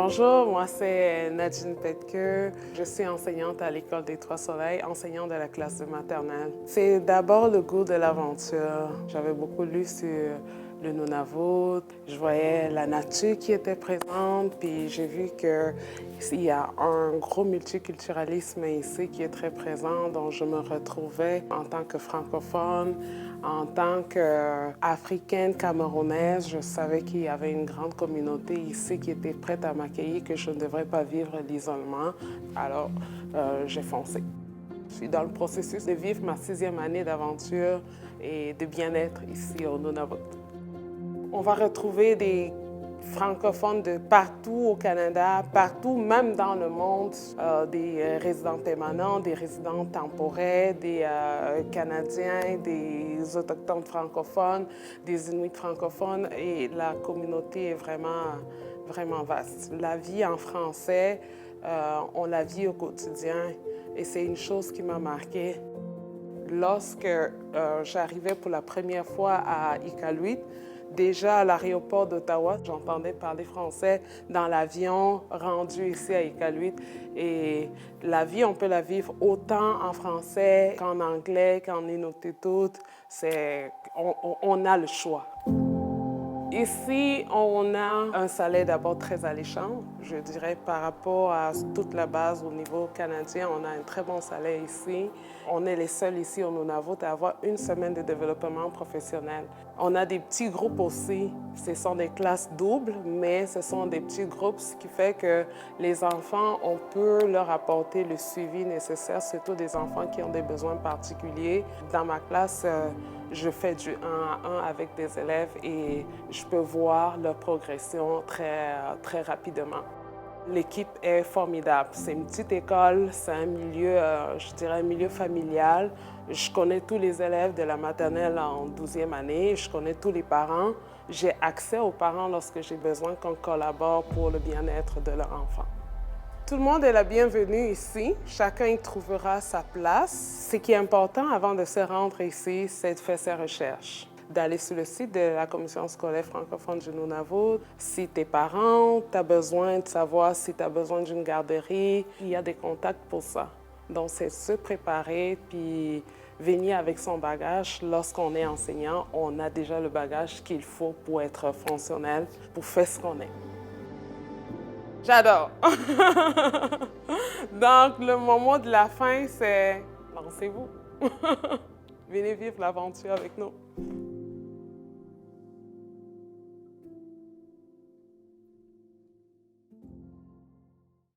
Bonjour, moi c'est Nadine Petke. Je suis enseignante à l'École des Trois-Soleils, enseignante de la classe de maternelle. C'est d'abord le goût de l'aventure. J'avais beaucoup lu sur le Nunavut. Je voyais la nature qui était présente, puis j'ai vu qu'il y a un gros multiculturalisme ici qui est très présent, dont je me retrouvais en tant que francophone, en tant qu'Africaine camerounaise. Je savais qu'il y avait une grande communauté ici qui était prête à m'accueillir, que je ne devrais pas vivre l'isolement. Alors, j'ai foncé. Je suis dans le processus de vivre ma 6e année d'aventure et de bien-être ici au Nunavut. On va retrouver des francophones de partout au Canada, partout, même dans le monde, des résidents permanents, des résidents temporaires, des Canadiens, des autochtones francophones, des Inuits francophones, et la communauté est vraiment vaste. La vie en français, on la vit au quotidien, et c'est une chose qui m'a marquée. Lorsque j'arrivais pour la première fois à Iqaluit, déjà à l'aéroport d'Ottawa, j'entendais parler français dans l'avion rendu ici à Iqaluit. Et la vie, on peut la vivre autant en français qu'en anglais, qu'en inuktitut. On a le choix. Ici, on a un salaire d'abord très alléchant, je dirais, par rapport à toute la base au niveau canadien. On a un très bon salaire ici. On est les seuls ici au Nunavut à avoir une semaine de développement professionnel. On a des petits groupes aussi. Ce sont des classes doubles, mais ce sont des petits groupes, ce qui fait que les enfants, on peut leur apporter le suivi nécessaire, surtout des enfants qui ont des besoins particuliers. Dans ma classe, je fais du 1 à 1 avec des élèves et je peux voir leur progression très rapidement. L'équipe est formidable. C'est une petite école, c'est un milieu, je dirais un milieu familial. Je connais tous les élèves de la maternelle en 12e année, je connais tous les parents. J'ai accès aux parents lorsque j'ai besoin qu'on collabore pour le bien-être de leur enfant. Tout le monde est la bienvenue ici. Chacun y trouvera sa place. Ce qui est important avant de se rendre ici, c'est de faire ses recherches, d'aller sur le site de la Commission scolaire francophone du Nunavut. Si tes parents, tu as besoin de savoir si tu as besoin d'une garderie, il y a des contacts pour ça. Donc, c'est se préparer puis venir avec son bagage. Lorsqu'on est enseignant, on a déjà le bagage qu'il faut pour être fonctionnel, pour faire ce qu'on est. J'adore. Donc, le moment de la fin, c'est lancez-vous. Venez vivre l'aventure avec nous.